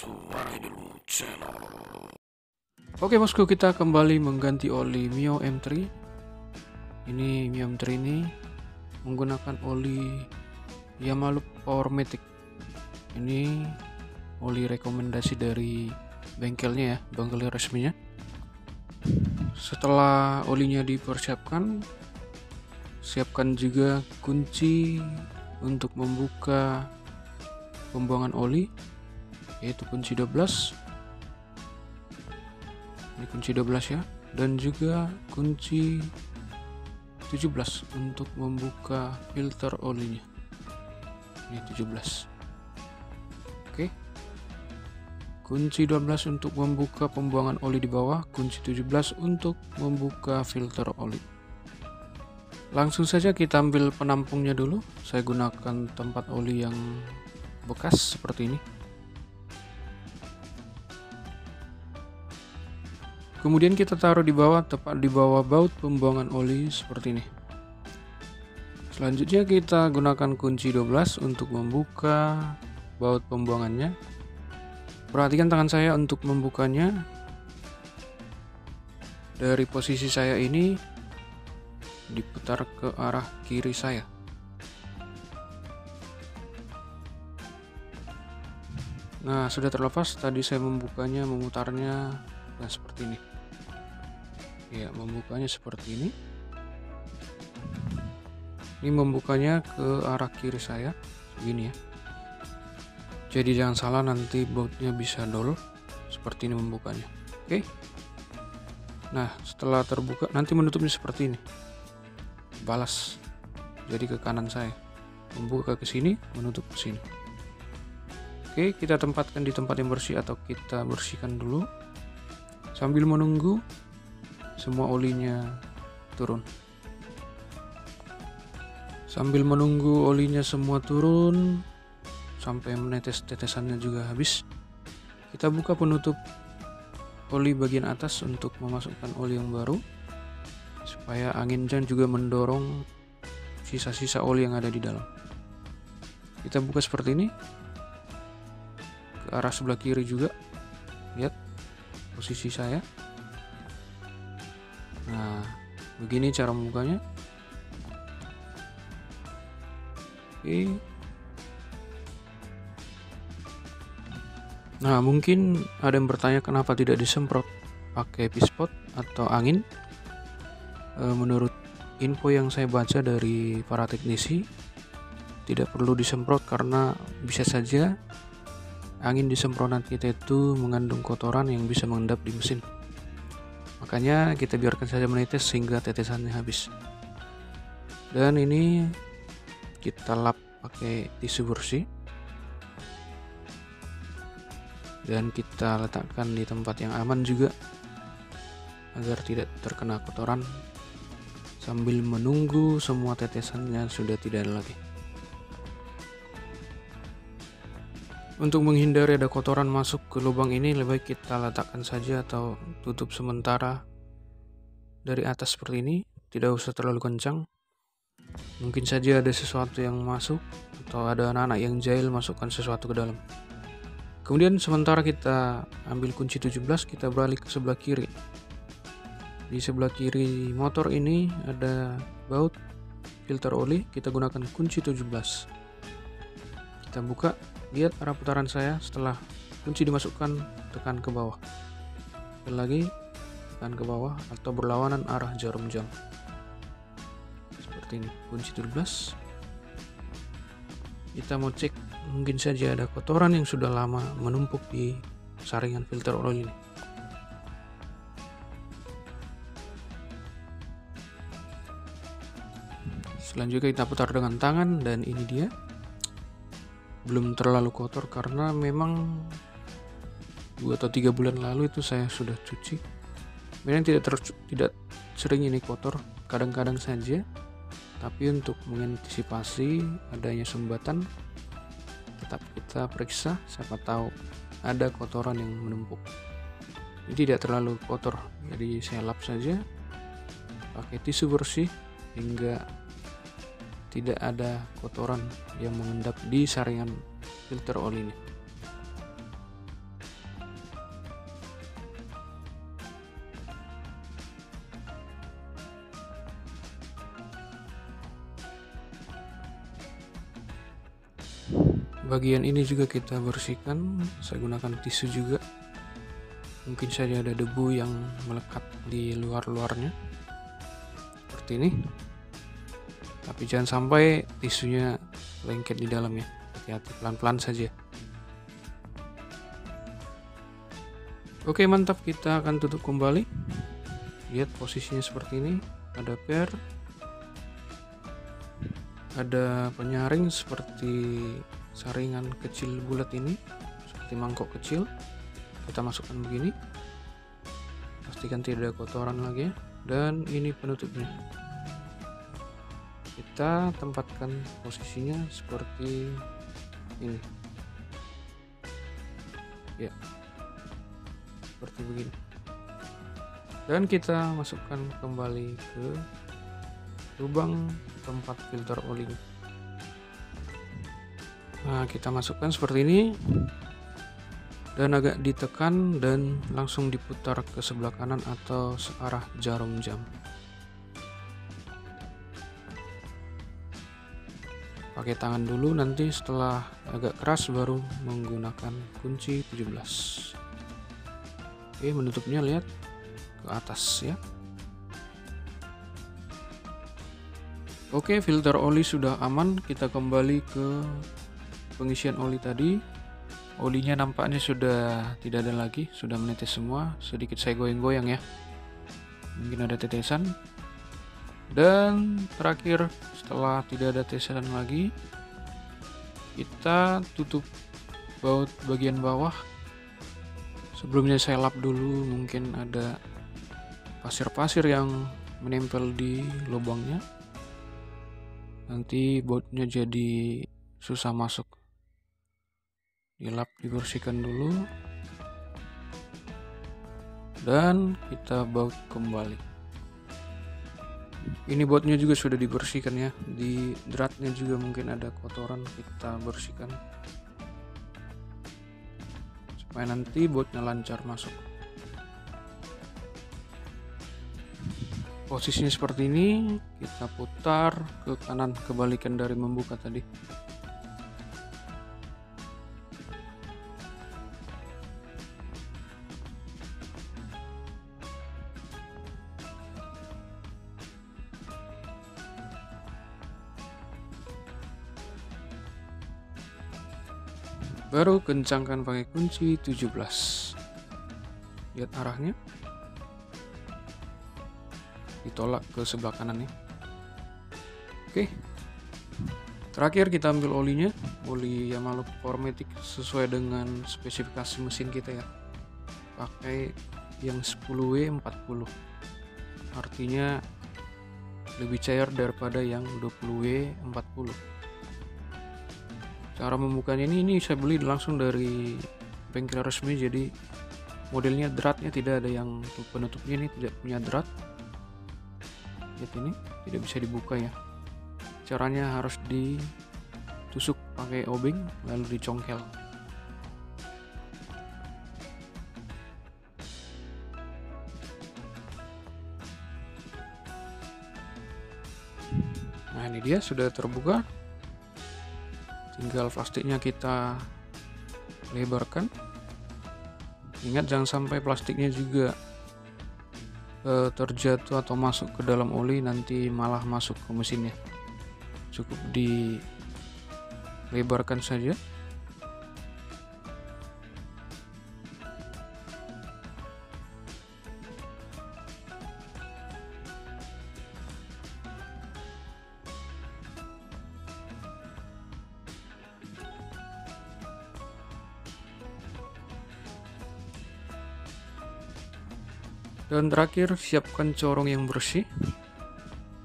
Suara Dulu Channel. Oke bosku, kita kembali mengganti oli Mio M3. Ini Mio M3 ini menggunakan oli Yamalup Powermatic. Ini oli rekomendasi dari bengkelnya ya, bengkel resminya. Setelah olinya dipersiapkan, siapkan juga kunci untuk membuka pembuangan oli, yaitu kunci 12. Ini kunci 12 ya, dan juga kunci 17 untuk membuka filter olinya. Ini 17. Oke. Kunci 12 untuk membuka pembuangan oli di bawah, kunci 17 untuk membuka filter oli. Langsung saja kita ambil penampungnya dulu. Saya gunakan tempat oli yang bekas seperti ini. Kemudian kita taruh di bawah, tepat di bawah baut pembuangan oli seperti ini. Selanjutnya kita gunakan kunci 12 untuk membuka baut pembuangannya. Perhatikan tangan saya untuk membukanya. Dari posisi saya ini diputar ke arah kiri saya. Nah, sudah terlepas. Tadi saya membukanya, memutarnya, nah seperti ini. Ya, membukanya seperti ini. Ini membukanya ke arah kiri saya, begini ya. Jadi jangan salah, nanti bautnya bisa dol. Seperti ini membukanya. Oke. Nah, setelah terbuka, nanti menutupnya seperti ini. Balas. Jadi ke kanan saya. Membuka ke sini, menutup ke sini. Oke, kita tempatkan di tempat yang bersih atau kita bersihkan dulu. Sambil menunggu semua olinya turun. Sambil menunggu olinya semua turun sampai menetes, tetesannya juga habis, kita buka penutup oli bagian atas untuk memasukkan oli yang baru, supaya anginnya juga mendorong sisa-sisa oli yang ada di dalam. Kita buka seperti ini ke arah sebelah kiri juga. Lihat posisi saya. Nah, begini cara membukanya. Oke. Nah, mungkin ada yang bertanya kenapa tidak disemprot pakai pispot atau angin. Menurut info yang saya baca dari para teknisi, tidak perlu disemprot karena bisa saja angin di semprotan kita itu mengandung kotoran yang bisa mengendap di mesin. Makanya kita biarkan saja menetes sehingga tetesannya habis. Dan ini kita lap pakai tisu bersih. Dan kita letakkan di tempat yang aman juga agar tidak terkena kotoran, sambil menunggu semua tetesannya sudah tidak ada lagi. Untuk menghindari ada kotoran masuk ke lubang ini, lebih baik kita letakkan saja atau tutup sementara dari atas seperti ini. Tidak usah terlalu kencang. Mungkin saja ada sesuatu yang masuk atau ada anak-anak yang jahil masukkan sesuatu ke dalam. Kemudian sementara kita ambil kunci 17, kita beralih ke sebelah kiri. Di sebelah kiri motor ini ada baut filter oli, kita gunakan kunci 17. Kita buka, lihat arah putaran saya. Setelah kunci dimasukkan, tekan ke bawah. Sekali lagi, tekan ke bawah atau berlawanan arah jarum jam. Seperti ini, kunci 17. Kita mau cek, mungkin saja ada kotoran yang sudah lama menumpuk di saringan filter oli ini. Selanjutnya kita putar dengan tangan, dan ini dia. Belum terlalu kotor karena memang 2 atau 3 bulan lalu itu saya sudah cuci. Memang tidak sering ini kotor, kadang-kadang saja. Tapi untuk mengantisipasi adanya sumbatan, tetap kita periksa, siapa tahu ada kotoran yang menumpuk. Ini tidak terlalu kotor, jadi saya lap saja pakai tisu bersih hingga tidak ada kotoran yang mengendap di saringan filter oli ini. Bagian ini juga kita bersihkan, saya gunakan tisu juga. Mungkin saja ada debu yang melekat di luar-luarnya seperti ini, tapi jangan sampai tisunya lengket di dalam ya. Hati-hati, pelan-pelan saja. Oke, mantap, kita akan tutup kembali. Lihat posisinya seperti ini, ada per, ada penyaring seperti saringan kecil bulat ini, seperti mangkok kecil. Kita masukkan begini, pastikan tidak ada kotoran lagi ya. Dan ini penutupnya, kita tempatkan posisinya seperti ini ya, seperti begini. Dan kita masukkan kembali ke lubang tempat filter oli. Nah, kita masukkan seperti ini dan agak ditekan dan langsung diputar ke sebelah kanan atau searah jarum jam. Pakai tangan dulu, nanti setelah agak keras baru menggunakan kunci 17. Oke, menutupnya lihat ke atas ya. Oke, filter oli sudah aman. Kita kembali ke pengisian oli tadi. Olinya nampaknya sudah tidak ada lagi, sudah menetes semua. Sedikit saya goyang-goyang ya, mungkin ada tetesan. Dan terakhir, setelah tidak ada tetesan lagi, kita tutup baut bagian bawah. Sebelumnya saya lap dulu, mungkin ada pasir-pasir yang menempel di lubangnya, nanti bautnya jadi susah masuk. Dilap, dibersihkan dulu, dan kita baut kembali. Ini bautnya juga sudah dibersihkan ya, di dratnya juga mungkin ada kotoran, kita bersihkan supaya nanti bautnya lancar masuk. Posisinya seperti ini, kita putar ke kanan, kebalikan dari membuka tadi. Baru kencangkan pakai kunci 17. Lihat arahnya, ditolak ke sebelah kanan nih. Oke, terakhir kita ambil olinya, oli Yamaha Powermatic sesuai dengan spesifikasi mesin kita ya. Pakai yang 10W40, artinya lebih cair daripada yang 20W40. Cara membukanya ini saya beli langsung dari bengkel resmi, jadi modelnya dratnya tidak ada yang penutupnya, ini tidak punya drat. Lihat, ini tidak bisa dibuka ya. Caranya harus ditusuk pakai obeng lalu dicongkel. Nah, ini dia sudah terbuka. Tinggal plastiknya kita lebarkan. Ingat jangan sampai plastiknya juga terjatuh atau masuk ke dalam oli, nanti malah masuk ke mesinnya. Cukup dilebarkan saja. Dan terakhir, siapkan corong yang bersih.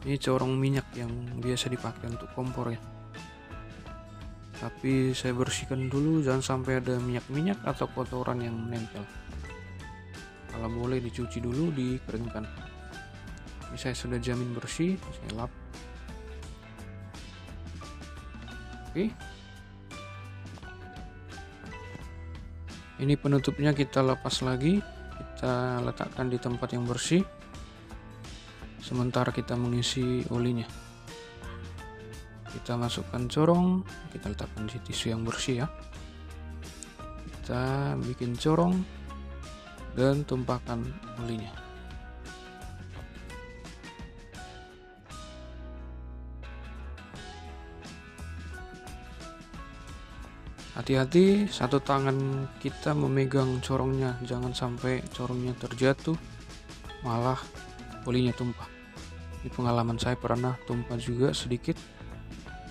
Ini corong minyak yang biasa dipakai untuk kompor ya. Tapi saya bersihkan dulu, jangan sampai ada minyak-minyak atau kotoran yang menempel. Kalau boleh dicuci dulu, dikeringkan. Ini saya sudah jamin bersih, saya lap. Oke. Ini penutupnya kita lepas lagi. Kita letakkan di tempat yang bersih sementara kita mengisi olinya. Kita masukkan corong, kita letakkan di tisu yang bersih ya. Kita bikin corong dan tumpahkan olinya. Hati-hati, satu tangan kita memegang corongnya, jangan sampai corongnya terjatuh, malah olinya tumpah. Di pengalaman saya pernah tumpah juga sedikit,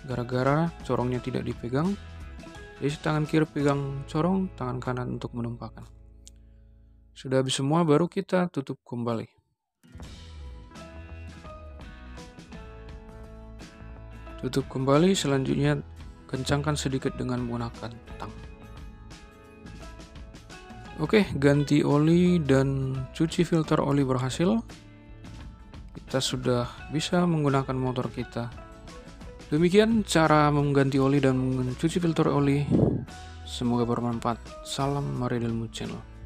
gara-gara corongnya tidak dipegang. Jadi tangan kiri pegang corong, tangan kanan untuk menumpahkan. Sudah habis semua, baru kita tutup kembali. Tutup kembali, selanjutnya kencangkan sedikit dengan menggunakan tang. Oke, ganti oli dan cuci filter oli berhasil. Kita sudah bisa menggunakan motor kita. Demikian cara mengganti oli dan mencuci filter oli. Semoga bermanfaat. Salam Maridilmu Channel.